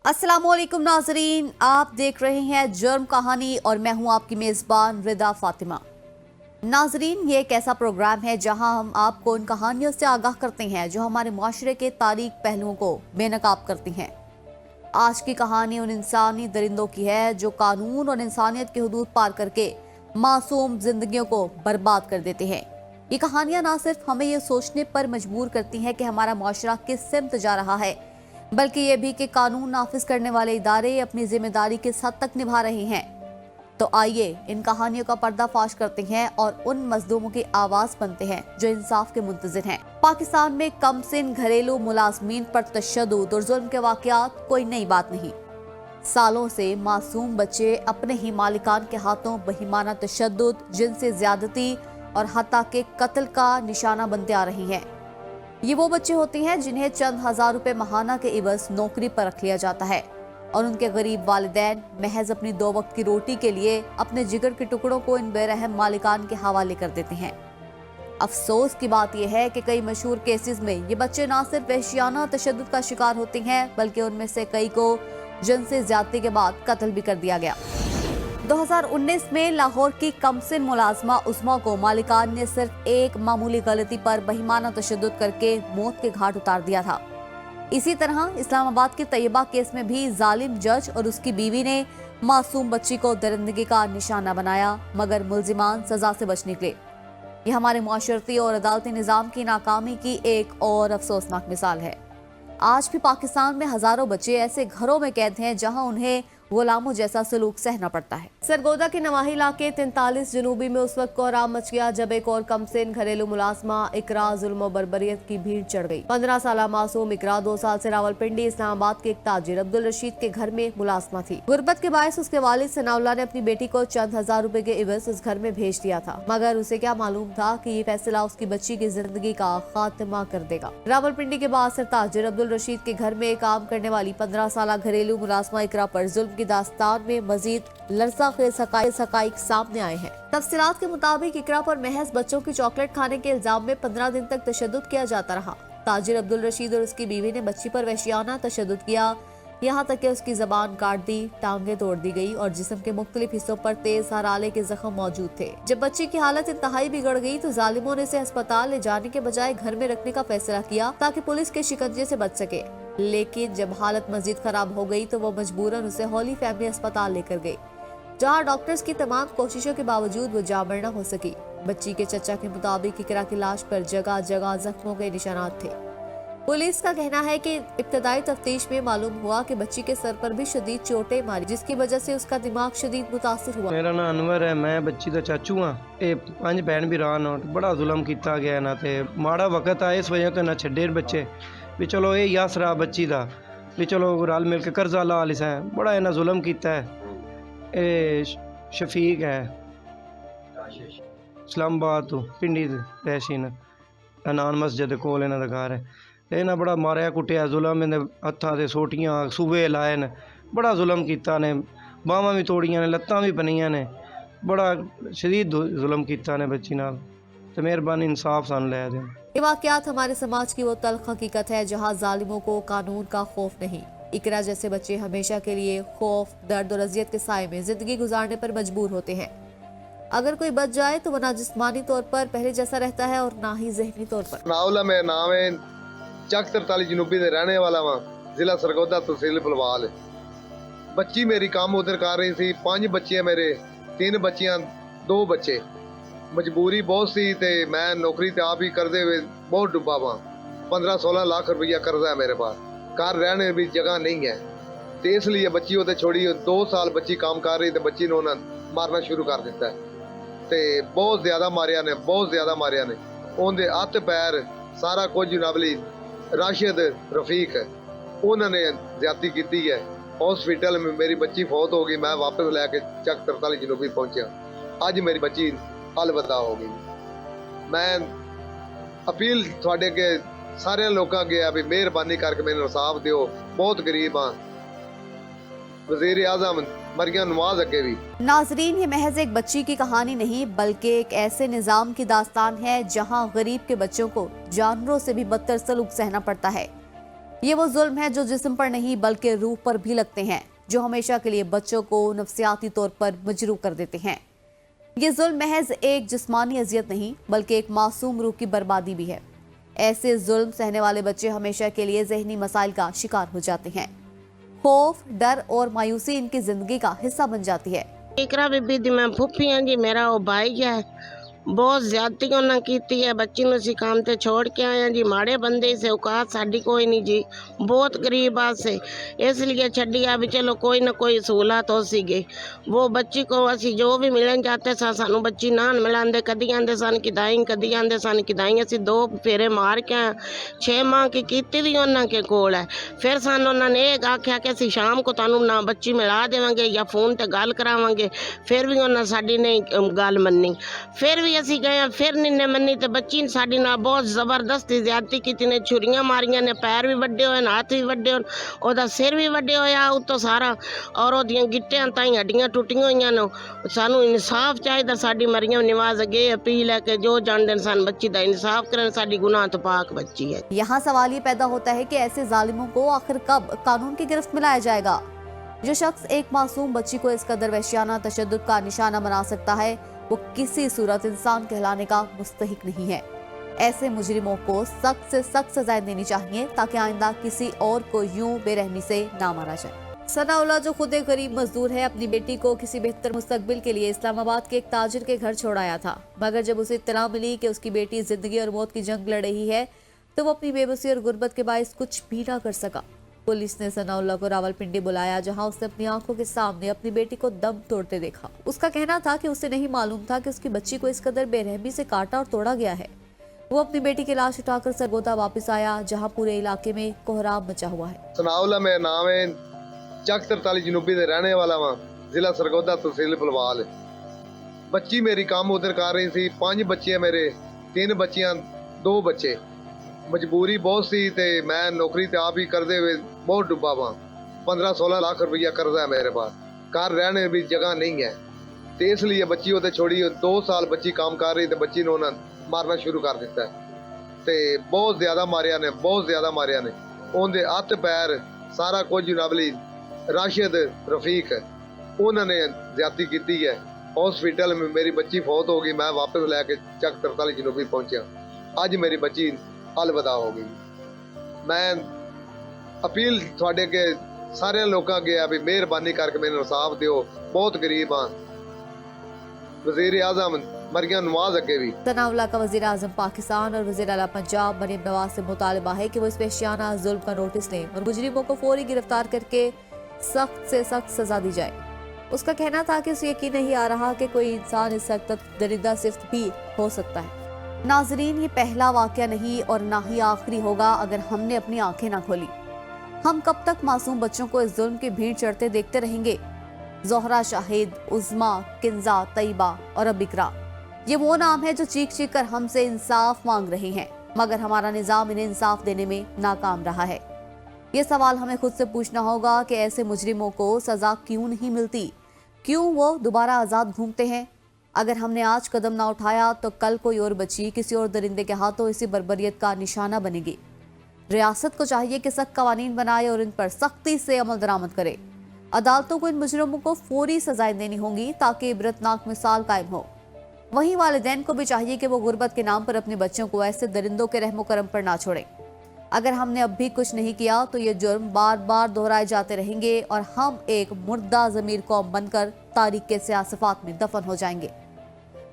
अस्सलामुअलैकुम नाजरीन, आप देख रहे हैं जुर्म कहानी और मैं हूं आपकी मेज़बान रिदा फातिमा। नाजरीन, ये एक ऐसा प्रोग्राम है जहां हम आपको उन कहानियों से आगाह करते हैं जो हमारे माशरे के तारीख पहलुओं को बेनकाब करती हैं। आज की कहानी उन इंसानी दरिंदों की है जो कानून और इंसानियत की हदूद पार करके मासूम जिंदगियों को बर्बाद कर देते हैं। ये कहानियां ना सिर्फ हमें ये सोचने पर मजबूर करती हैं कि हमारा माशरा किस सिमत जा रहा है, बल्कि ये भी कि कानून नाफिज करने वाले इदारे अपनी जिम्मेदारी किस हद तक निभा रहे हैं। तो आइए इन कहानियों का पर्दाफाश करते हैं और उन मजलूमों की आवाज बनते हैं जो इंसाफ के मुंतजिर हैं। पाकिस्तान में कम सिन घरेलू मुलाजमीन पर तशद्दुद और जुल्म के वाकयात कोई नई बात नहीं। सालों से मासूम बच्चे अपने ही मालिकान के हाथों बहिमाना तशद्दुद, जिनसे ज्यादती और हत्ता के कत्ल का निशाना बनते आ रही हैं। ये वो बच्चे होते हैं जिन्हें चंद हजार रुपए माहाना के इवज नौकरी पर रख लिया जाता है और उनके गरीब वालिदैन महज अपनी 2 वक्त की रोटी के लिए अपने जिगर के टुकड़ों को इन बेरहम मालिकान के हवाले कर देते हैं। अफसोस की बात यह है कि कई मशहूर केसेस में ये बच्चे न सिर्फ वहशियाना तशद्दुद का शिकार होते हैं, बल्कि उनमें से कई को जिनसे ज्यादती के बाद कत्ल भी कर दिया गया। 2019 में लाहौर की कमसिन मुलाजमा उस्मा को मालिकान ने सिर्फ एक मामूली गलती पर बहिमाना तशद्दुद करके मौत के घाट उतार दिया था। इसी तरह इस्लामाबाद के तैयबा केस में भी जालिम जज और उसकी बीवी ने मासूम बच्ची को दरिंदगी का निशाना बनाया, मगर मुल्जिमान सजा से बच निकले। यह हमारे मुआशरती और अदालती निज़ाम की नाकामी की एक और अफसोसनाक मिसाल है। आज भी पाकिस्तान में हजारों बच्चे ऐसे घरों में कैद हैं जहां उन्हें गुलामों जैसा सलूक सहना पड़ता है। सरगोदा के नवाही इलाके 43 जनूबी में उस वक्त कोहराम मच गया जब एक और कमसिन घरेलू मुलाजमा इकरा जुल्म और बर्बरियत की भीड़ चढ़ गई। 15 साल मासूम इकरा 2 साल से रावलपिंडी इस्लामाबाद के एक ताजिर अब्दुल रशीद के घर में मुलाजमा थी। गुर्बत के बायस उसके वालिद सनाउल्लाह ने अपनी बेटी को चंद हजार रुपए के इवज उस घर में भेज दिया था, मगर उसे क्या मालूम था कि ये फैसला उसकी बच्ची की जिंदगी का खात्मा कर देगा। रावलपिंडी के बासर ताजिर अब्दुल रशीद के घर में काम करने वाली 15 साल घरेलू मुलाजमा इकरा पर जुल्म की दास्तान में मजीद लर्ज़ाखेज़ हक़ाइक़ सामने आए हैं। तफसीलात के मुताबिक इकरा पर महज बच्चों की चॉकलेट खाने के इल्जाम में 15 दिन तक तशद्दुद किया जाता रहा। ताजिर अब्दुल रशीद और उसकी बीवी ने बच्ची पर वहशियाना तशद्दुद किया, यहाँ तक कि उसकी जबान काट दी, टांगे तोड़ दी गई और जिस्म के मुख्तलिफ हिस्सों पर तेज हराले के जख्म मौजूद थे। जब बच्ची की हालत इंतहाई बिगड़ गई तो जालिमों ने इसे अस्पताल ले जाने के बजाय घर में रखने का फैसला किया ताकि पुलिस के शिकंजे से बच सके। लेकिन जब हालत मजीद खराब हो गई तो वो मजबूरन उसे होली फैमिली अस्पताल लेकर गए, जहां डॉक्टर्स की तमाम कोशिशों के बावजूद वो जामर न हो सकी। बच्ची के चचा के मुताबिक इकरा की लाश पर जगह जगह जख्मों के निशानात थे। पुलिस का कहना है कि इब्तदाई तफ्तीश में मालूम हुआ कि बच्ची के सर पर भी शदीद चोटें मारी, जिसकी वजह से उसका दिमाग शदीद मुतासिर हुआ। मेरा नाम अनवर है, मैं बच्ची का चाचू हाँ। ये 5 भैन भरा न बड़ा जुल्म किया गया ना, ते माड़ा वक्त आया इस वजह तो ना छे बच्चे भी चलो ये आसरा बच्ची का भी चलो रल मिल के कर्जा ला लिस है। बड़ा इन्हें जुल्म किया है। ये शफीक है इस्लामाबाद तो पिंडी तहसीन अनान मस्जिद कोल इन्हों का घर है। इन्हें बड़ा मारिया कुटिया, जुल्म इन्हें हत्थां से सोटियां सूबे लाए ने, बड़ा जुल्म किया ने, बावां भी तोड़ियां ने, लत्तां भी पनियां ने, बड़ा शदीद जुल्म किया ने बच्ची नाल। तो मेहरबानी इंसाफ सानू लै देन। ये वाकयात हमारे समाज की वो तल्ख हकीकत है जहाँ जालिमों को कानून का खौफ नहीं। इकरा जैसे बच्चे हमेशा के लिए खौफ, दर्द और अजियत के साए में जिंदगी गुजारने पर मजबूर होते हैं। अगर कोई बच जाए तो वह ना जिस्मानी तौर पर पहले जैसा रहता है और ना ही जहनी तौर पर। नाउला मेरा नाम है, चक 43 जनूबी से रहने वाला वहाँ, जिला सरगोदा तहसील फुलवाल। बच्ची मेरी काम उधर कर रही थी। 5 बच्चे मेरे, 3 बच्चियां 2 बच्चे। मजबूरी बहुत सी ते मैं नौकरी ते आप ही करते हुए बहुत डुबा वहाँ। 15-16 लाख रुपया कर्जा है मेरे पास, घर रहने भी जगह नहीं है। तो इसलिए बच्ची उधर छोड़ी। 2 साल बच्ची काम कर रही तो बच्ची ने उन्हें मारना शुरू कर दिता है। ते बहुत ज्यादा मारिया ने, बहुत ज्यादा मारिया ने। उनके हत्थ पैर सारा कुछ नवली राशिद रफीक है, उन्होंने ज्यादती की है। हॉस्पिटल में मेरी बच्ची फौत हो गई, मैं वापस लैके चक 43 जनूबी पहुंचा। अज मेरी बच्ची अलविदा हो गई। मैं अपील थोड़े के सारे लोगों अगे है भी मेहरबानी करके मेरे इंसाफ दियो, बहुत गरीब हाँ। वज़ीर आज़म मरियम नवाज अगे भी। नाजरीन, ये महज एक बच्ची की कहानी नहीं बल्कि एक ऐसे निज़ाम की दास्तान है जहां गरीब के बच्चों को जानवरों से भी बदतर सलूक सहना पड़ता है। ये वो जुल्म है जो जिस्म पर नहीं बल्कि रूह पर भी लगते हैं, जो हमेशा के लिए बच्चों को नफ्सियाती तौर पर मजरूह कर देते हैं। ये जुल्म महज एक जिस्मानी अजियत नहीं बल्कि एक मासूम रूह की बर्बादी भी है। ऐसे जुल्म सहने वाले बच्चे हमेशा के लिए जहनी मसाइल का शिकार हो जाते हैं। खौफ, डर और मायूसी इनकी जिंदगी का हिस्सा बन जाती है। इकरा बीबी दी मैं फुफी हाँ जी, मेरा वो भाई है, बहुत ज्यादती उन्हें की है। बच्ची ਨੂੰ ਅਸੀਂ काम ਤੇ छोड़ के आए हैं जी, माड़े बंदे से औकात साड़ी कोई नहीं जी, बहुत गरीब बात से इसलिए छड़ी आ भी चलो कोई ना कोई सहूलत हो सी गई। वो बच्ची को असी जो भी मिलन जाते सा सानू बच्ची नान मिलांदे, कदी आंदे सन किदाई, कदी आंदे सन किदाई। असी 2 फेरे मार के 6 माह की कीती भी उन्होंने के कोल है। फिर सानू उन्होंने ये आख्या कि असी शाम को तुहानू ना बच्ची मिला देवांगे या फोन ते गल करावांगे। फिर भी उन्होंने साडी नहीं गल मन्नी। फिर भी असी गए, फिर नहीं मन्नी तो बच्ची साडी नाल बहुत जबरदस्ती ज्यादती की ने, छुरियां मारियां ने, पैर भी वड्डे होए, हाथ भी वड्डे होए, ओदा सिर भी वड्डे होया उत्तों सारा, और ओदियां गिट्टियां ताईं हड्डियां टुटियां होईयां ने। सानू इंसाफ चाहिदा। साडी मरियम निवाज अगे अपील है कि जो जानदे सन बच्ची दा इंसाफ करन, साडी गुनाह तो पाक बच्ची है। यहाँ सवाल ये पैदा होता है कि ऐसे जालिमों को आखिर कब कानून की गिरफ्त में लाया जाएगा। जो शख्स एक मासूम बच्ची को इस कदर वहशियाना तशद्दुद का निशाना बना सकता है, वो किसी सूरत इंसान कहलाने का मुस्तहिक नहीं है। ऐसे मुजरिमों को सख्त से सख्त सजाएं देनी चाहिए ताकि आइंदा किसी और को यूं बेरहमी से ना मारा जाए। सनाउल्लाह, जो खुद एक गरीब मजदूर है, अपनी बेटी को किसी बेहतर मुस्तकबिल के लिए इस्लामाबाद के एक ताजिर के घर छोड़ाया था, मगर जब उसे इत्तला मिली कि उसकी बेटी जिंदगी और मौत की जंग लड़ रही है तो वो अपनी बेबसी और गुर्बत के बायस कुछ भी ना कर सका। पुलिस ने सनाउल्लाह को रावलपिंडी बुलाया, जहां उसने अपनी आंखों के सामने अपनी बेटी को दम तोड़ते देखा। उसका कहना था कि उसे नहीं मालूम था कि उसकी बच्ची को इस कदर बेरहमी से काटा और तोड़ा गया है। वो अपनी बेटी की लाश उठाकर सरगोदा वापस आया, जहां पूरे इलाके में कोहराम मचा हुआ है। सनाउल्लाह मेरा नाम है, ਚੱਕ 43 जनूबी ਦੇ रहने वाला वां, ਜ਼ਿਲ੍ਹਾ ਸਰਗੋਦਾ, तहसील ਫਲਵਾਲ। ਬੱਚੀ ਮੇਰੀ ਕੰਮ ਉਧਰ ਕਰ ਰਹੀ ਸੀ। 5 ਬੱਚੇ ਮੇਰੇ, 3 ਬੱਚੀਆਂ, 2 ਬੱਚੇ। ਮਜਬੂਰੀ ਬਹੁਤ ਸੀ ਤੇ ਮੈਂ ਨੌਕਰੀ ਤੇ ਆਪ ਹੀ ਕਰਦੇ ਹੋਏ ਬਹੁਤ ਡੁੱਬਾ ਵਾਂ। 15-16 लाख रुपया कर्जा है मेरे पास, घर रहने भी जगह नहीं है। तो इसलिए बच्ची उधर छोड़ी। 2 साल बच्ची काम कर रही तो बच्ची ने उन्हें मारना शुरू कर दिता है। तो बहुत ज़्यादा मारिया ने, बहुत ज़्यादा मारिया ने। उनके हत्थ पैर सारा कुछ नबली राशिद रफीक उन्होंने ज्यादती की है। हॉस्पिटल में मेरी बच्ची फौत हो गई। मैं वापस लैके ਚੱਕ 43 जनूबी पहुंचा। अज मेरी बच्ची अलविदा हो गई। मैं अपील थोड़े के सारे लोगों अगे आ भी मेहरबानी करके मैंने इंसाफ दियो। बहुत गरीब हाँ। वजीर आजम मरियम नवाज अगे भी। सनाउल्लाह का वजीर आजम पाकिस्तान और वजीर आला पंजाब मरियम नवाज से मुतालबा है कि वो इस वहशियाना जुल्म का नोटिस लें और मुजरिमों को फौरी गिरफ्तार करके सख्त से सख्त सजा दी जाए। उसका कहना था कि उसे यकीन नहीं आ रहा कि कोई इंसान इस हद तक दरिंदा सिफ्त भी हो सकता है। नाजरीन, ये पहला वाकया नहीं और ना ही आखिरी होगा अगर हमने अपनी आंखें ना खोली। हम कब तक मासूम बच्चों को इस जुल्म की भीड़ चढ़ते देखते रहेंगे? जोहरा, शाहिद, उज़मा, किंजा, तैयबा और अब इकरा, ये वो नाम है जो चीख चीख कर हमसे इंसाफ मांग रहे हैं, मगर हमारा निज़ाम इन्हें इंसाफ देने में नाकाम रहा है। ये सवाल हमें खुद से पूछना होगा कि ऐसे मुजरिमों को सजा क्यों नहीं मिलती, क्यों वो दोबारा आज़ाद घूमते हैं। अगर हमने आज कदम ना उठाया तो कल कोई और बच्ची किसी और दरिंदे के हाथों इसी बर्बरियत का निशाना बनेगी। रियासत को चाहिए कि सख्त कवानीन बनाए और इन पर सख्ती से अमल दरामद करे। अदालतों को इन मुजरिमों को फौरी सजाएं देनी होंगी ताकि इबरतनाक मिसाल कायम हो। वहीं वालिदैन को भी चाहिए कि वो गुर्बत के नाम पर अपने बच्चों को ऐसे दरिंदों के रहमो करम पर ना छोड़ें। अगर हमने अब भी कुछ नहीं किया तो ये जुर्म बार बार दोहराए जाते रहेंगे और हम एक मुर्दा ज़मीर कौम बनकर तारीख के सियासफात में दफन हो जाएंगे।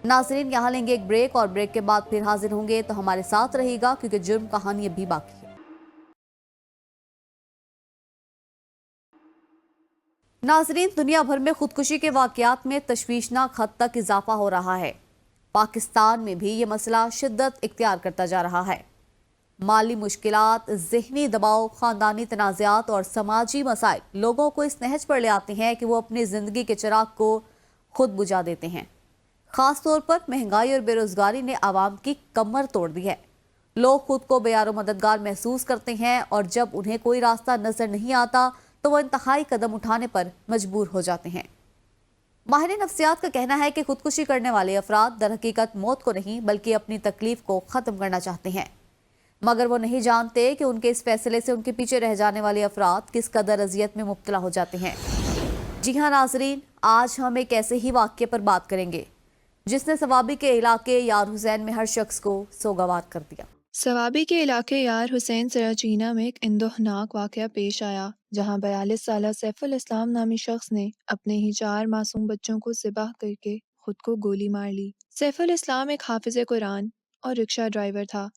नाज़रीन, यहाँ लेंगे एक ब्रेक और ब्रेक के बाद फिर हाजिर होंगे, तो हमारे साथ रहिएगा क्योंकि जुर्म कहानी अभी बाकी है। नाज़रीन, दुनिया भर में खुदकुशी के वाकयात में तशवीशनाक हद तक इजाफा हो रहा है। पाकिस्तान में भी ये मसला शिद्दत इख्तियार करता जा रहा है। माली मुश्किलात, ज़हनी दबाव, ख़ानदानी तनाज़ात और समाजी मसाइल लोगों को इस नहज पर ले आते हैं कि वो अपनी ज़िंदगी के चिराग को खुद बुझा देते हैं। ख़ास तौर पर महंगाई और बेरोज़गारी ने आवाम की कमर तोड़ दी है। लोग खुद को बेयारो मददगार महसूस करते हैं और जब उन्हें कोई रास्ता नज़र नहीं आता तो वो इंतहाई कदम उठाने पर मजबूर हो जाते हैं। माहिर नफ्सियात का कहना है कि खुदकुशी करने वाले अफराद दर हकीकत मौत को नहीं बल्कि अपनी तकलीफ को ख़त्म करना चाहते हैं। मगर वो नहीं जानते कि उनके इस फैसले से उनके पीछे रह जाने वाले अफराद किस कदर अजियत में मुब्तला हो जाते हैं। जी हाँ नाजरीन, आज हम एक ऐसे ही वाक़ये पर बात करेंगे जिसने सवाबी के इलाके यार हुसैन में हर शख्स को सोगवार कर दिया। सवाबी के इलाके यार हुसैन सराचीना में एक इंदोहनाक वाक़या पेश आया, जहां 42 साला सैफुल इस्लाम नामी शख्स ने अपने ही 4 मासूम बच्चों को ज़िबाह करके खुद को गोली मार ली। सैफुल इस्लाम एक हाफिज़ कुरान और रिक्शा ड्राइवर था।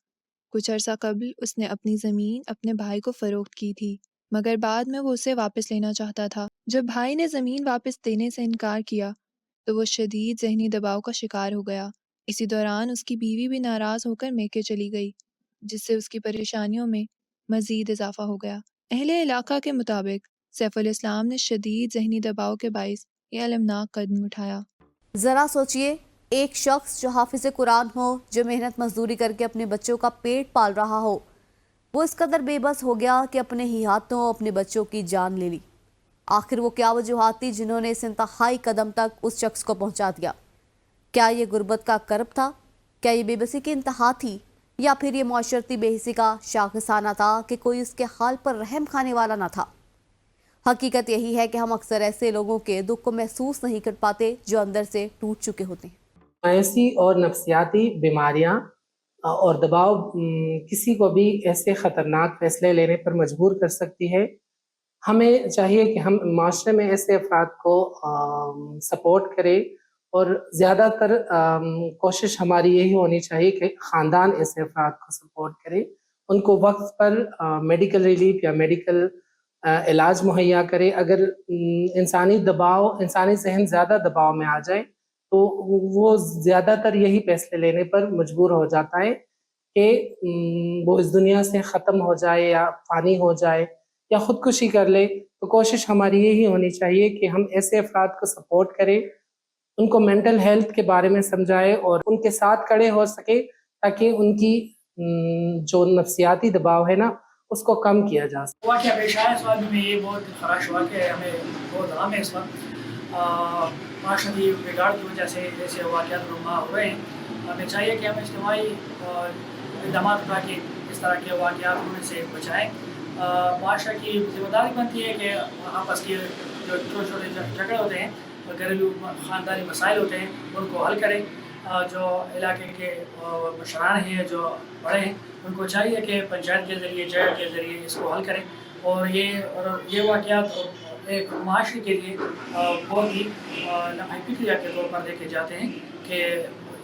कुछ अरसा कबल उसने अपनी ज़मीन अपने भाई को फ़रोख्त की थी, मगर बाद में वो उसे वापस लेना चाहता था। जब भाई ने ज़मीन वापस देने से इनकार किया तो वो शदीद ज़हनी दबाव का शिकार हो गया। इसी दौरान उसकी बीवी भी नाराज़ होकर मेके चली गई, जिससे उसकी परेशानियों में मज़ीद इजाफा हो गया। अहले इलाका के मुताबिक सैफुल इस्लाम ने शदीद ज़हनी दबाव के बाइस ये अलमनाक कदम उठाया। ज़रा सोचिए, एक शख्स जो हाफिज़ कुरान हो, जो मेहनत मजदूरी करके अपने बच्चों का पेट पाल रहा हो, वो इस कदर बेबस हो गया कि अपने ही हाथों अपने बच्चों की जान ले ली। आखिर वो क्या वजूहात थी जिन्होंने इस इंतहाई कदम तक उस शख्स को पहुंचा दिया? क्या ये गुर्बत का करब था? क्या ये बेबसी की इंतहा थी? या फिर ये मुआशरती बेहिसी का शाखसाना था कि कोई उसके हाल पर रहम खाने वाला ना था? हकीकत यही है कि हम अक्सर ऐसे लोगों के दुख को महसूस नहीं कर पाते जो अंदर से टूट चुके होते हैं। मायूसी और नफ्सियाती बीमारियां और दबाव किसी को भी ऐसे ख़तरनाक फैसले लेने पर मजबूर कर सकती है। हमें चाहिए कि हम माशरे में ऐसे अफराद को सपोर्ट करें, और ज़्यादातर कोशिश हमारी यही होनी चाहिए कि ख़ानदान ऐसे अफराद को सपोर्ट करे, उनको वक्त पर मेडिकल रिलीफ या मेडिकल इलाज मुहैया करे। अगर इंसानी जहन ज़्यादा दबाव में आ जाए तो वो ज़्यादातर यही फैसले लेने पर मजबूर हो जाता है कि वो इस दुनिया से ख़त्म हो जाए या फ़ानी हो जाए या ख़ुदकुशी कर ले। तो कोशिश हमारी यही होनी चाहिए कि हम ऐसे अफराद को सपोर्ट करें, उनको मेंटल हेल्थ के बारे में समझाएं और उनके साथ खड़े हो सके, ताकि उनकी जो नफ्सियाती दबाव है ना, उसको कम किया जा सके। वाक़या पेश आया इस वाक़े में, ये बहुत ख़राश वाक़या है, हमें बहुत गम है इस वक्त। माशरती बिगाड़ की वजह से ऐसे वाक़यात रुमा हो रहे हैं। हमें चाहिए कि हम इज्तिमाई इक़दाम उठा के इस तरह के वाक़यात होने से बचाएँ। माशरे की ज़िम्मेदारी बनती है कि आपस के जो छोटे छोटे झगड़े होते हैं, घरेलू ख़ानदानी मसाइल होते हैं, उनको हल करें। जो इलाके के मशरान हैं, जो बड़े हैं, उनको चाहिए कि पंचायत के ज़रिए, जज के ज़रिए इसको हल करें। और ये वाक़यात एक माशरे के लिए बहुत ही लम्हे फिक्रिया के तौर पर देखे जाते हैं कि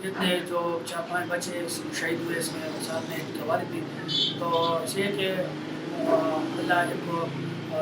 जितने जो 4-5 बच्चे शहीद हुए, इसमें साथ में इनके वालिद भी। तो इसलिए कि अल्लाह इनको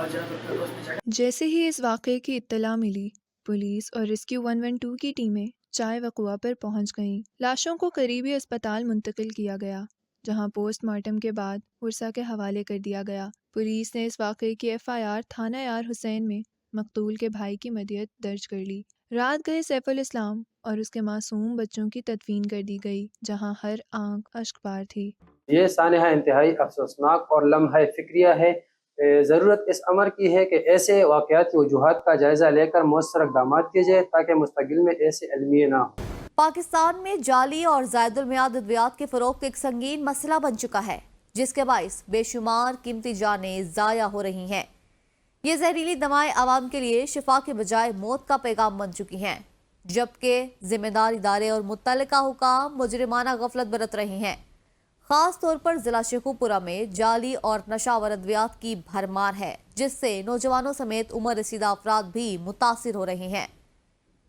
जगह। जैसे ही इस वाक़े की इत्तला मिली, पुलिस और रेस्क्यू 112 की टीमें चाय वक़ुआ पर पहुंच गईं। लाशों को करीबी अस्पताल मुंतकिल किया गया, जहां पोस्टमार्टम के बाद पुरसा के हवाले कर दिया गया। पुलिस ने इस वाक़े की FIR थाना यार हुसैन में मकतूल के भाई की मदियत दर्ज कर ली। रात गए सैफुल इस्लाम और उसके मासूम बच्चों की तदफीन कर दी गई, जहां हर आंख अश्कबार थी। ये सानहा इंतहाई अफसोसनाक और लम्हा फिक्रिया है। ज़रूरत इस अमर की है कि ऐसे वाक़यात की वजूहात का जायज़ा लेकर मौसर इक़दाम किए जाए, ताकि मुस्तक़बिल में ऐसे अलमिए ना हो। पाकिस्तान में जाली और ज़ायदुल मियाद अद्वियात की फ़रोख्त एक संगीन मसला बन चुका है, जिसके बाइस बेशुमार कीमती जानें ज़ाया हो रही हैं। ये जहरीली दवाएं आवाम के लिए शिफा के बजाय मौत का पैगाम बन चुकी हैं, जबकि जिम्मेदार इदारे और मुत्तल्लिका हुकाम मुजरिमाना गफलत बरत रहे हैं। खास तौर पर जिला शेखुपुरा में जाली और नशावर अद्वियात की भरमार है, जिससे नौजवानों समेत उम्र रसीदा अफराद भी मुतासिर हो रहे हैं।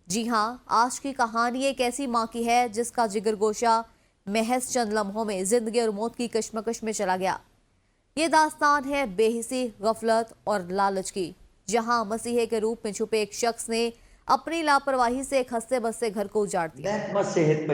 जी हाँ, आज की कहानी एक ऐसी माँ की है जिसका जिगर गोशा महज चंद लम्हों में जिंदगी और मौत की कश्मकश में चला गया। ये दास्तान है बेहिसी, गफलत और लालच की, जहाँ मसीहे के रूप में छुपे एक शख्स ने अपनी लापरवाही से एक हंसते बसते घर को उजाड़ दिया। महकमा सेहत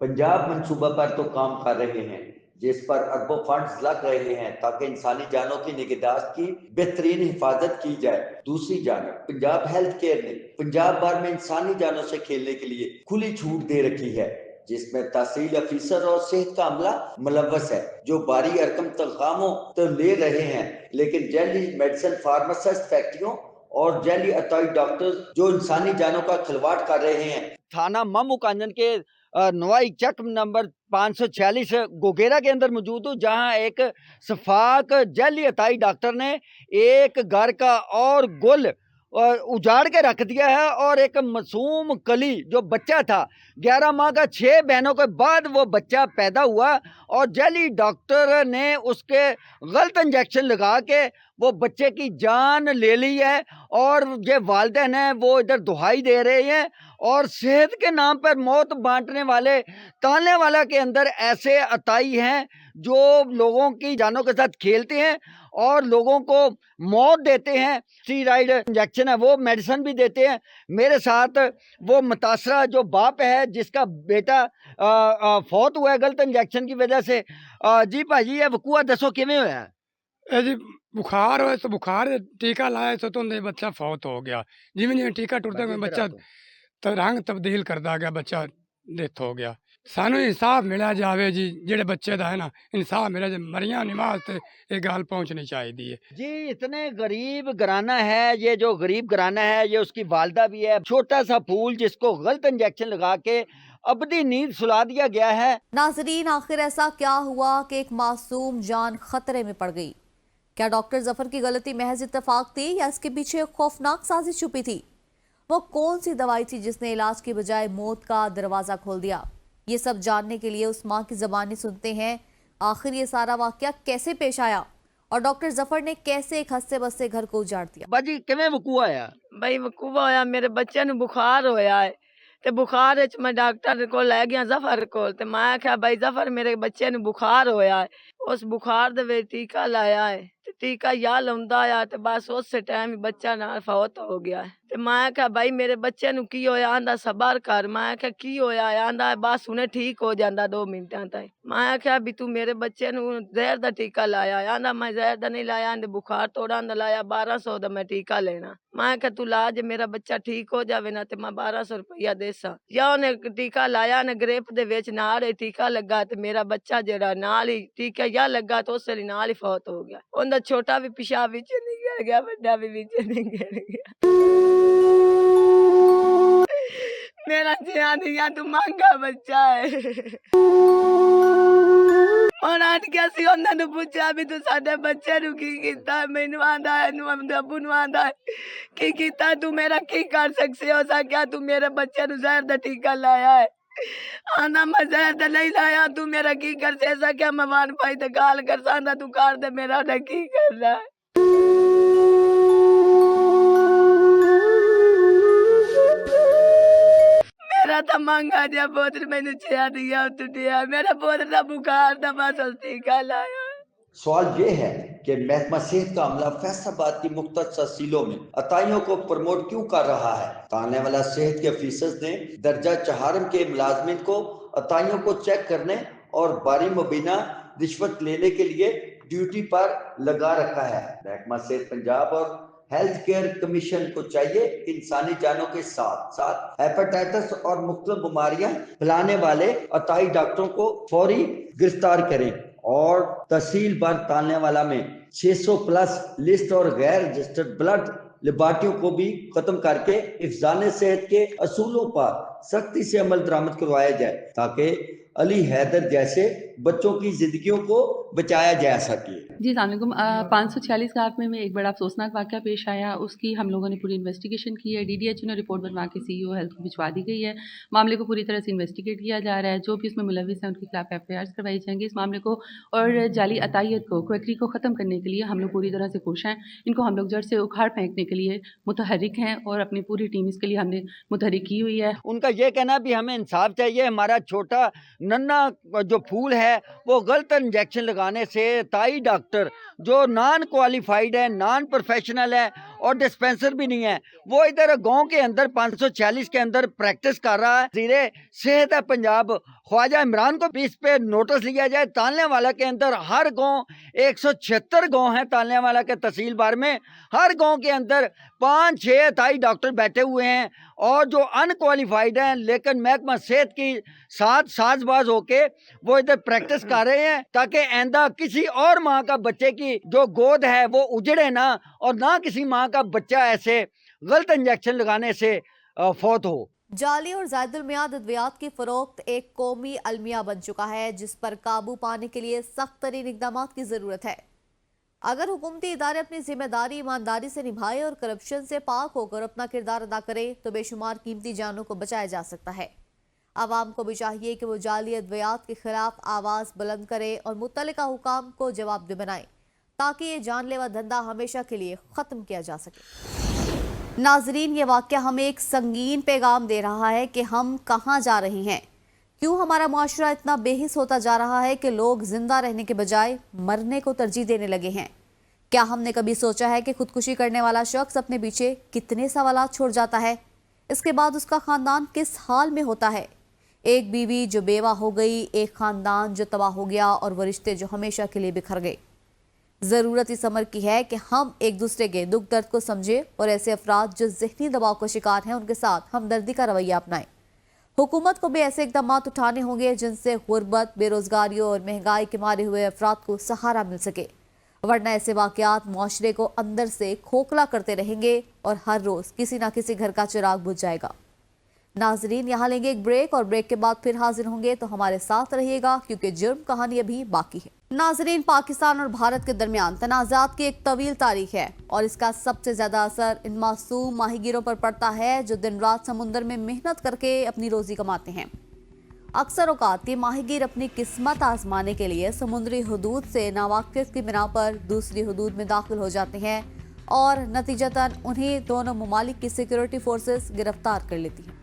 पंजाब मंसूबा पर तो काम कर रहे हैं, जिस पर अरबों फंड्स लग रहे हैं, ताकि इंसानी जानों की निगहदाश्त की बेहतरीन हिफाजत की जाए। दूसरी जानब पंजाब हेल्थ केयर ने पंजाब भर में इंसानी जानों से खेलने के लिए खुली छूट दे रखी है, जिसमें तहसील अफसर और सेहत का अमला मुलव्वस है, जो भारी रकम तनख्वाहों तो ले रहे हैं, लेकिन जैली मेडिसिन फार्मासिस्ट फैक्ट्रियों और जैली अताई डॉक्टर्स जो इंसानी जानों का खिलवाड़ कर रहे हैं। थाना ममुकांजन के नवाई चक नंबर 546 गोगेरा के अंदर मौजूद हूँ, जहाँ एक सफाक जैली अताई डॉक्टर ने एक घर का और गुल उजाड़ के रख दिया है, और एक मासूम कली जो बच्चा था 11 माह का, 6 बहनों के बाद वो बच्चा पैदा हुआ, और जैली डॉक्टर ने उसके गलत इंजेक्शन लगा के वो बच्चे की जान ले ली है। और ये वालिदैन हैं वो इधर दुहाई दे रहे हैं, और सेहत के नाम पर मौत बांटने वाले तालने वाला के अंदर ऐसे अताई हैं जो लोगों की जानों के साथ खेलते हैं और लोगों को मौत देते हैं। स्टीरॉइड इंजेक्शन है वो मेडिसिन भी देते हैं। मेरे साथ वो मुतासरा जो बाप है जिसका बेटा फौत हुआ है गलत इंजेक्शन की वजह से। जी भाजी ये वकूआ दसो किवें होया? जी बुखार होया तो बुखार टीका लाया तो बच्चा फौत हो गया। जिमें जिमें टीका टुटता गया बच्चा तो रंग तब्दील करता गया, बच्चा डेथ हो गया। सानू इंसाफ मिला जावे जी, जेड़े बच्चे दा है ना इंसाफ मिला जाए। मरियां नमाज ते ये गल पहुंचनी चाहिए जी। इतने गरीब घराना है ये, जो गरीब घराना है ये, उसकी वालदा भी है, छोटा सा फूल जिसको गलत इंजेक्शन लगा के अबदी नींद सुला दिया गया है। नाजरीन, आखिर ऐसा क्या हुआ कि एक मासूम जान खतरे में पड़ गई? क्या डॉक्टर जफर की गलती महज इत्तेफाक थी या इसके पीछे एक खौफनाक साजिश छुपी थी? वो कौन सी दवाई थी जिसने इलाज की बजाय मौत का दरवाजा खोल दिया? ये सब जानने के लिए उस माँ की ज़बानी सुनते हैं। आखिर ये सारा वाकया कैसे पेश आया और डॉक्टर जफर ने कैसे एक हंसते बसते घर को उजाड़ दिया? बाजी किवें वकूआ आया? भाई वकूआ होया, मेरे बच्चे ਨੂੰ बुखार होया है ते बुखार विच मैं डॉक्टर को लै गया जफर कोल, ते मैं आख्या भाई जफर मेरे बच्चे ਨੂੰ बुखार होया है। उस बुखार दे विच टीका लाया है ते टीका या लाउंदा आ ते बस उस टाइम ही बच्चा नाल फौत हो गया है। ते मैं आख्या भाई मेरे बच्चे ਨੂੰ की होया? आंदा सबर कर। मैं आख्या की होया? आंदा बस हुणे ठीक हो जांदा 2 मिनटां ताईं। मैं आख्या भी तू मेरे बच्चे ਨੂੰ ਜ਼ਹਿਰ ਦਾ टीका लाया? आंदा मैं ਜ਼ਹਿਰ ਦਾ नहीं लाया, आंदे बुखार तोड़ा दा लाया, 1200 दा मैं टीका लेना। मैं आख्या तू ला जे मेरा बच्चा ठीक हो जावे ना ते मैं 1200 रुपया देसा। या उन्हें टीका लाया ने ग्रेप दे विच नाल ही टीका लगा ते मेरा बच्चा जेड़ा नाल ही टीका या लगा तो उससे नाल ही फौत हो गया। उनदा छोटा भी पेशाब विच निकल गया, बड़ा भी विच निकल गया। मेरा जिया तू मांगा बच्चा है। ਹੁਣ ਆਟ ਗਿਆ ਸੀ ਉਹਨਾਂ ਨੂੰ ਪੁੱਛਿਆ ਵੀ ਤੂੰ ਸਾਡੇ ਬੱਚੇ ਨੂੰ ਕੀ ਕੀਤਾ? ਮੈਨੂੰ ਆਂਦਾ ਹੈ ਨੂੰ ਅੱਬੂ ਨੂੰ ਆਂਦਾ ਹੈ ਕੀ ਕੀਤਾ ਤੂੰ, ਮੇਰਾ ਕੀ ਕਰ ਸਕਦੀ ਹੋ ਸਕਿਆ? ਤੂੰ ਮੇਰੇ ਬੱਚੇ ਨੂੰ ਜ਼ਹਿਰ ਦਾ ਟੀਕਾ ਲਾਇਆ ਹੈ। ਆਂਦਾ ਮੈਂ ਜ਼ਹਿਰ ਦਾ ਨਹੀਂ ਲਾਇਆ, ਤੂੰ ਮੇਰਾ ਕੀ ਕਰ ਸਕਿਆ? ਮੈਂ ਵਾਨ ਭਾਈ ਤੇ ਗਾਲ ਕਰ ਸਾਂਦਾ ਤੂੰ ਕਰ ਦੇ, ਮੇਰਾ ਨਾ ਕੀ ਕਰਨਾ ਹੈ। मेरा तो मांगा जा पोत्र मैंने छया दिया उठिया, मेरा पोत्र का बुखार था बस टीका लाया। सवाल ये है कि महकमा सेहत का अमला फैसलाबाद की मुख्तलिफ तहसीलों में अताइयों को प्रमोट क्यों कर रहा है? ताने वाला सेहत के अफीसर ने दर्जा 4 के मुलाजमिन को अताइयों को चेक करने और बारी मुबीना रिश्वत लेने के लिए ड्यूटी पर लगा रखा है। महकमा सेहत पंजाब और हेल्थ केयर कमीशन को चाहिए इंसानी जानों के साथ साथ हेपेटाइटिस और मुख्तलिफ बीमारियां फैलाने वाले अताई डॉक्टरों को फौरी गिरफ्तार करें और तहसील भर तालने वाला में 600 प्लस लिस्ट और गैर रजिस्टर्ड ब्लड लेबॉर्टरियों को भी खत्म करके हिफ्ज़ान सेहत के असूलों पर सख्ती से अमल दरामद करवाया जाए ताकि अली हैदर जैसे बच्चों की जिंदगियों को बचाया जा सके। जी अस्सलाम वालेकुम। 546 गाँव में एक बड़ा अफसोसनाक वाक़या पेश आया, उसकी हम लोगों ने पूरी इन्वेस्टिगेशन की है। DDH ने रिपोर्ट बनवा के CEO हेल्थ को भिजवा दी गई है। मामले को पूरी तरह से इन्वेस्टिगेट किया जा रहा है। जो भी इसमें मुलविस हैं उनके खिलाफ FIRs करवाई जाएंगी। इस मामले को और जाली अतायत को क्वेकरी को ख़त्म करने के लिए हम लोग पूरी तरह से कोश हैं। इनको हम लोग जड़ से उखाड़ फेंकने के लिए मुतहरिक हैं और अपनी पूरी टीम इसके लिए हमने मुतहरिक की हुई है। उनका ये कहना भी हमें इंसाफ चाहिए, हमारा छोटा नन्ना जो फूल है वो गलत इंजेक्शन लगाने से ताई डॉक्टर जो नॉन क्वालिफाइड है, नॉन प्रोफेशनल है और डिस्पेंसर भी नहीं है, वो इधर गांव के अंदर 546 के अंदर प्रैक्टिस कर रहा है। वज़ीर सेहत है पंजाब ख्वाजा इमरान को भी इस पे नोटिस लिया जाए। तालने वाला के अंदर हर गांव 176 गांव हैं तालने वाला के तहसील बार में, हर गांव के अंदर 5-6 ताई डॉक्टर बैठे हुए हैं और जो अनक्वालिफाइड हैं, लेकिन महकमा सेहत की साथ साजबाज होके वो इधर प्रैक्टिस कर रहे हैं ताकि आइंदा किसी और माँ का बच्चे की जो गोद है वो उजड़े ना और ना किसी माँ का बच्चा ऐसे गलत इंजेक्शन लगाने से फौत हो। जाली और ज़ायदुल मियाद अद्वियात की फरोख्त एक कौमी अलमिया बन चुका है, जिस पर काबू पाने के लिए सख्त तरीन इकदाम की ज़रूरत है। अगर हुकूमती इदारे अपनी जिम्मेदारी ईमानदारी से निभाए और करप्शन से पाक होकर अपना किरदार अदा करे तो बेशुमार कीमती जानों को बचाया जा सकता है। आवाम को भी चाहिए कि वो जाली अद्वियात के खिलाफ आवाज़ बुलंद करे और मुतल्लिका हुकाम को जवाबदेह बनाए, ताकि ये जानलेवा धंधा हमेशा के लिए ख़त्म किया जा सके। नाजरीन, ये वाक़या हमें एक संगीन पैगाम दे रहा है कि हम कहाँ जा रहे हैं। क्यों हमारा माशरा इतना बेहिस होता जा रहा है कि लोग जिंदा रहने के बजाय मरने को तरजीह देने लगे हैं। क्या हमने कभी सोचा है कि खुदकुशी करने वाला शख्स अपने पीछे कितने सवालात छोड़ जाता है? इसके बाद उसका ख़ानदान किस हाल में होता है? एक बीवी जो बेवा हो गई, एक ख़ानदान जो तबाह हो गया और वो रिश्ते जो हमेशा के लिए बिखर गए। ज़रूरत इस अमर की है कि हम एक दूसरे के दुख दर्द को समझें और ऐसे अफराद जो ज़हनी दबाव का शिकार हैं उनके साथ हमदर्दी का रवैया अपनाएं। हुकूमत को भी ऐसे इकदाम उठाने होंगे जिनसे गुर्बत, बेरोजगारी और महंगाई के मारे हुए अफराद को सहारा मिल सके, वरना ऐसे वाक़यात मुआशरे को अंदर से खोखला करते रहेंगे और हर रोज़ किसी न किसी घर का चिराग बुझ जाएगा। नाजरीन, यहाँ लेंगे एक ब्रेक और ब्रेक के बाद फिर हाजिर होंगे, तो हमारे साथ रहिएगा क्योंकि जुर्म कहानी अभी बाकी है। नाजरीन, पाकिस्तान और भारत के दरमियान तनाज़ात की एक तवील तारीख है और इसका सबसे ज़्यादा असर इन मासूम माहीगीरों पर पड़ता है जो दिन रात समुंदर में मेहनत करके अपनी रोज़ी कमाते हैं। अक्सर औकात ये माहीगीर अपनी किस्मत आजमाने के लिए समुद्री हदूद से नावाकिफ की बिना पर दूसरी हदूद में दाखिल हो जाते हैं और नतीजतन उन्हें दोनों ममालिक की सिक्योरिटी फोर्सेस गिरफ्तार कर लेती हैं।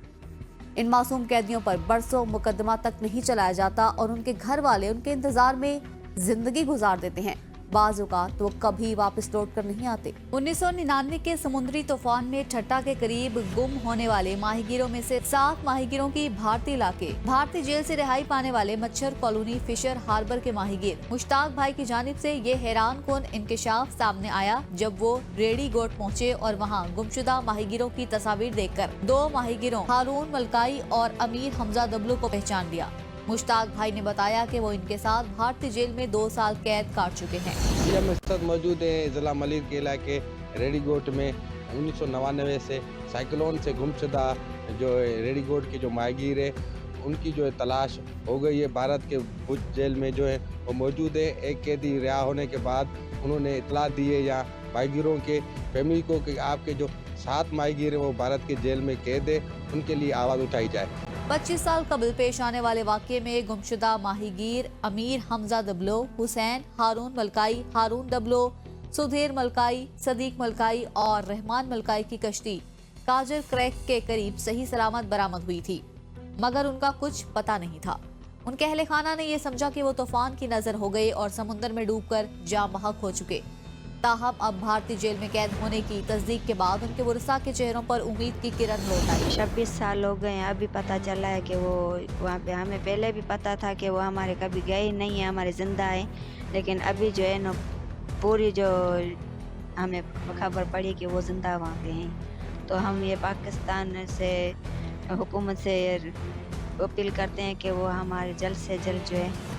इन मासूम कैदियों पर बरसों मुकदमा तक नहीं चलाया जाता और उनके घर वाले उनके इंतजार में जिंदगी गुजार देते हैं। बाज़ औक़ात वो कभी वापस लौट कर नहीं आते। 1999 के समुद्री तूफान में ठट्टा के करीब गुम होने वाले माहीगीरों में से 7 माहीगीरों की भारतीय जेल से रिहाई पाने वाले मच्छर कॉलोनी फिशर हार्बर के माहीगीर मुश्ताक भाई की जानिब से ये हैरान कुन इंकशाफ सामने आया जब वो रेडी गोट पहुँचे और वहाँ गुमशुदा माहीगीरों की तस्वीर देखकर 2 माहीगीरों हारून मलकाई और अमीर हमजा दबलू को पहचान लिया। मुश्ताक भाई ने बताया कि वो इनके साथ भारतीय जेल में 2 साल कैद काट चुके हैं। हम इस वक्त मौजूद है ज़िला मलिर के इलाके रेडीगोट में। 1999 से साइक्लोन से गुमशुदा जो रेडीगोट के जो माहीगीर है उनकी जो है तलाश हो गई है। भारत के भुज जेल में जो है वो मौजूद है। एक कैदी रिहा होने के बाद उन्होंने इतला दी है यहाँ माहीगीरों के फैमिली को कि आपके जो 7 माहीगीर हैं वो भारत के जेल में कैद है, उनके लिए आवाज़ उठाई जाए। 25 साल कबल पेश आने वाले वाक़ये में गुमशुदा माहीगीर अमीर हमजा दबलो, हुसैन, हारून मलकाई, हारून दबलो, सुधीर मलकाई, सदीक मलकाई और रहमान मलकाई की कश्ती काजर क्रैक के करीब सही सलामत बरामद हुई थी, मगर उनका कुछ पता नहीं था। उनके अहले खाना ने यह समझा कि वो तूफान की नजर हो गए और समुद्र में डूबकर जाँ बहक हो चुके। ताहम अब भारतीय जेल में कैद होने की तस्दीक के बाद उनके वरसा के चेहरों पर उम्मीद की किरण लौट आई। 26 साल हो गए हैं, अभी पता चला है कि वो वहाँ पे, हमें पहले भी पता था कि वो हमारे कभी गए ही नहीं है, हमारे ज़िंदा है, लेकिन अभी जो है ना पूरी जो हमें खबर पड़ी कि वो ज़िंदा वहाँ पे हैं। तो हम ये पाकिस्तान से हुकूमत से अपील करते हैं कि वो हमारे जल्द से जल्द जो है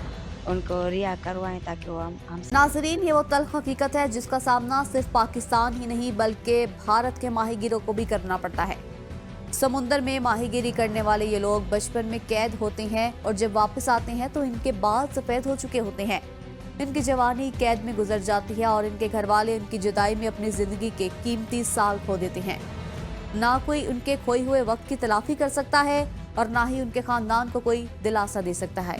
उनको रिहा करवाएं ताकि वो हम नाजरीन, ये वो तल्ख हकीकत है जिसका सामना सिर्फ पाकिस्तान ही नहीं बल्कि भारत के माहीगीरों को भी करना पड़ता है। समुंदर में माहीगीरी करने वाले ये लोग बचपन में कैद होते हैं और जब वापस आते हैं तो इनके बाल सफ़ेद हो चुके होते हैं। इनकी जवानी कैद में गुजर जाती है और इनके घर वाले उनकी जुदाई में अपनी ज़िंदगी के कीमती साल खो देते हैं। ना कोई उनके खोए हुए वक्त की तलाफी कर सकता है और ना ही उनके ख़ानदान को कोई दिलासा दे सकता है।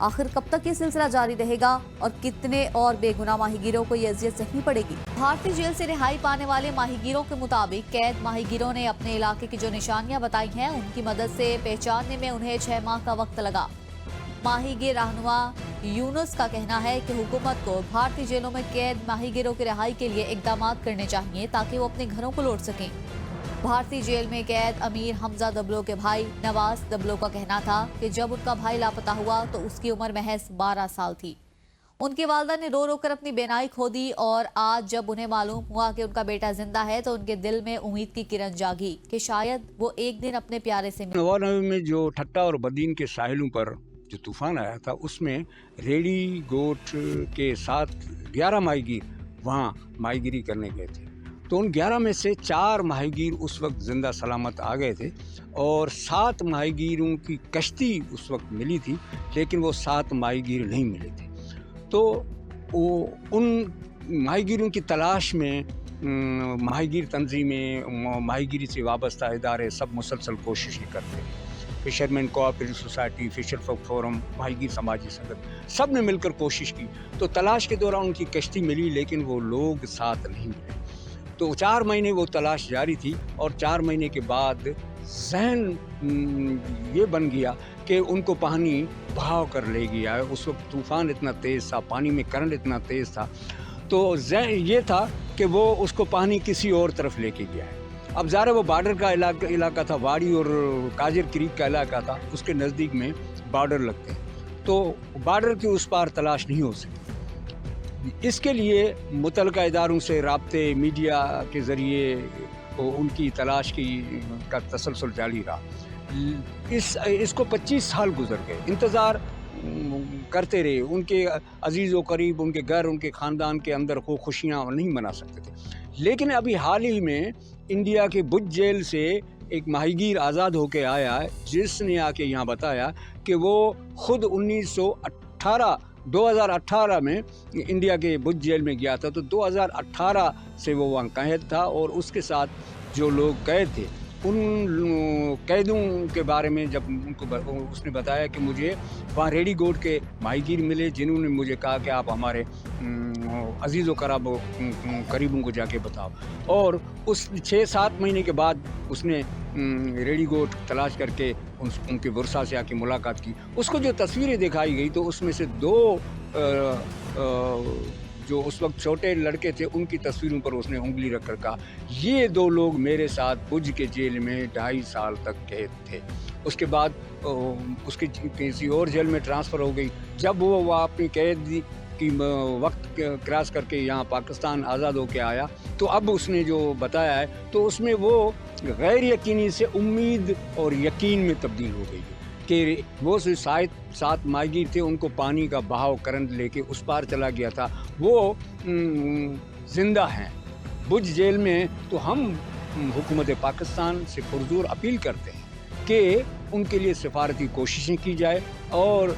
आखिर कब तक ये सिलसिला जारी रहेगा और कितने और बेगुनाह माहीगीरों को ये अज़ियत सहनी पड़ेगी? भारतीय जेल से रिहाई पाने वाले माहीगीरों के मुताबिक कैद माहीगीरों ने अपने इलाके की जो निशानियां बताई हैं उनकी मदद से पहचानने में उन्हें 6 माह का वक्त लगा। माहीगीर रहनुमा यूनुस का कहना है कि हुकूमत को भारतीय जेलों में कैद माहीगीरों की रिहाई के लिए इकदाम करने चाहिए ताकि वो अपने घरों को लौट सकें। भारतीय जेल में कैद अमीर हमजा दबलो के भाई नवाज दबलो का कहना था कि जब उनका भाई लापता हुआ तो उसकी उम्र महज 12 साल थी। उनकी वालदा ने रो रो कर अपनी बेनाई खो दी और आज जब उन्हें मालूम हुआ कि उनका बेटा जिंदा है तो उनके दिल में उम्मीद की किरण जागी कि शायद वो एक दिन अपने प्यारे से नवानवे में जो ठट्टा और बदीन के साहिलों पर जो तूफान आया था उसमें रेडी गोट के साथ 11 माहीगीर वहाँ माहीगीरी करने गए थे। तो उन 11 में से 4 माहीगीर उस वक्त ज़िंदा सलामत आ गए थे और 7 माहीगीरों की कश्ती उस वक्त मिली थी, लेकिन वो 7 माहीगीर नहीं मिले थे। तो वो उन माहीगीरों की तलाश में माहीगीर तंजीमें, माहीगीरी से वाबस्ता इदारे सब मुसलसल कोशिशें करते हैं। Fisherman cooperative society, fisher forum, माहीगीर समाजी संगत, सब ने मिलकर कोशिश की। तो तलाश के दौरान उनकी कश्ती मिली, लेकिन वो लोग साथ नहीं मिले। तो 4 महीने वो तलाश जारी थी और 4 महीने के बाद जहन ये बन गया कि उनको पानी बहाव कर ले गया है। उस वक्त तूफ़ान इतना तेज़ था, पानी में करंट इतना तेज़ था, तो ये था कि वो उसको पानी किसी और तरफ लेके गया है। अब ज़ाहिर है वो बॉर्डर का इलाका था, वाड़ी और काजिर क्रीक का इलाका था, उसके नज़दीक में बॉर्डर लगते हैं, तो बॉर्डर के उस पार तलाश नहीं हो सकती। इसके लिए मुतल्लिका इदारों से राब्ते, मीडिया के ज़रिए उनकी तलाश का तसलसल जारी रहा। इसको 25 साल गुजर गए, इंतज़ार करते रहे। उनके अजीज़ व करीब, उनके घर, उनके ख़ानदान के अंदर वो खुशियाँ नहीं मना सकते थे। लेकिन अभी हाल ही में इंडिया के बुज जेल से एक माहीगीर आज़ाद होके आया है, जिसने आके यहाँ बताया कि वो ख़ुद 2018 में इंडिया के बुज जेल में गया था। तो 2018 से वो वहाँ कैद था और उसके साथ जो लोग कैद थे, उन कैदों के बारे में जब उनको उसने बताया कि मुझे वहाँ रेडी गोट के माहीगीर मिले, जिन्होंने मुझे कहा कि आप हमारे अजीज़ व करीबों को जाके बताओ। और उस 6-7 महीने के बाद उसने रेडी गोट तलाश करके उनके वर्षा से आके मुलाकात की। उसको जो तस्वीरें दिखाई गई, तो उसमें से 2 जो उस वक्त छोटे लड़के थे, उनकी तस्वीरों पर उसने उंगली रख कर कहा, ये 2 लोग मेरे साथ बुज के जेल में 2.5 साल तक कैद थे। उसके बाद उसकी किसी और जेल में ट्रांसफ़र हो गई। जब वो अपनी कैद की वक्त क्रॉस करके यहाँ पाकिस्तान आज़ाद होके आया, तो अब उसने जो बताया है, तो उसमें वो गैर यकीनी से उम्मीद और यकीन में तब्दील हो गई कि वो 7 माहीगीर थे, उनको पानी का बहाव करंट लेके उस पार चला गया था, वो ज़िंदा हैं बुज जेल में। तो हम हुकूमत पाकिस्तान से पुरज़ोर अपील करते हैं कि उनके लिए सिफारती कोशिशें की जाए और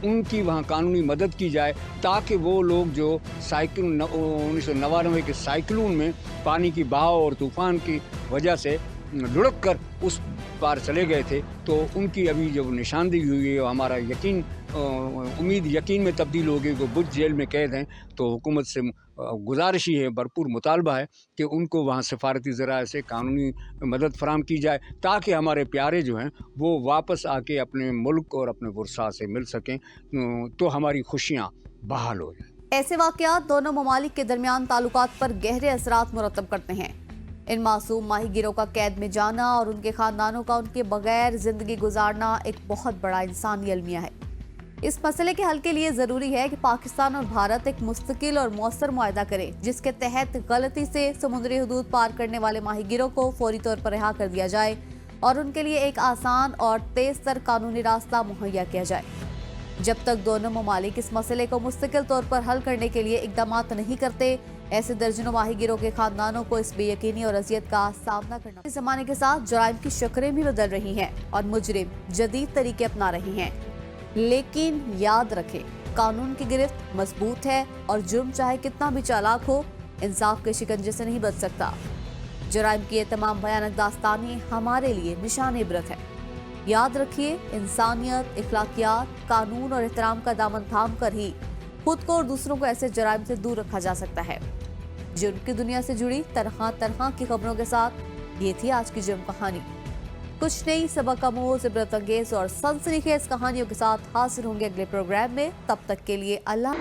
उनकी वहाँ कानूनी मदद की जाए, ताकि वो लोग जो 1999 के साइक्लोन में पानी की बहाव और तूफ़ान की वजह से लुढ़क कर उस पार चले गए थे, तो उनकी अभी जब निशानदेही हुई है, हमारा यकीन उम्मीद यकीन में तब्दील हो गई, वो बुज जेल में कैद हैं। तो हुकूमत से गुजारिश ही है, भरपूर मुतालबा है कि उनको वहाँ सफारती ज़राए से कानूनी मदद फराम की जाए, ताकि हमारे प्यारे जो हैं वो वापस आके अपने मुल्क और अपने वर्षा से मिल सकें, तो हमारी खुशियाँ बहाल हो जाएँ। ऐसे वाक़यात दोनों ममालिक के दरमियान ताल्लुकात पर गहरे असरात मुरतब करते हैं। इन मासूम माहीगीरों का कैद में जाना और उनके ख़ानदानों का उनके बगैर ज़िंदगी गुजारना एक बहुत बड़ा इंसानी अलमिया है। इस मसले के हल के लिए ज़रूरी है कि पाकिस्तान और भारत एक मुस्तकिल और मौसर मुआहदा करें, जिसके तहत गलती से समुद्री हदूद पार करने वाले माहीगीरों को फौरी तौर पर रिहा कर दिया जाए और उनके लिए एक आसान और तेज़ तर कानूनी रास्ता मुहैया किया जाए। जब तक दोनों ममालिक इस मसले को मुस्तकिल तौर पर हल करने के लिए इक़दाम नहीं करते, ऐसे दर्जनों माहीगीरों के खानदानों को इस बेयकीनी और अजियत का सामना करना। इस ज़माने के साथ जराइम की शक्लें भी बदल रही हैं और मुजरिम जदीद तरीके अपना रहे हैं, लेकिन याद रखें, कानून की गिरफ्त मजबूत है और जुर्म चाहे कितना भी चालाक हो, इंसाफ के शिकंजे से नहीं बच सकता। जराइम की ये तमाम भयानक दास्तानें हमारे लिए निशान इबरत है। याद रखिए, इंसानियत, इखलाकियात, कानून और एहतराम का दामन थाम कर ही खुद को और दूसरों को ऐसे जराइम से दूर रखा जा सकता है। जुर्म की दुनिया से जुड़ी तरह की खबरों के साथ ये थी आज की जुर्म कहानी। कुछ नई सबक आमूज, इबरत अंगेज और सनसनीखेज कहानियों के साथ हाजिर होंगे अगले प्रोग्राम में। तब तक के लिए अल्लाह।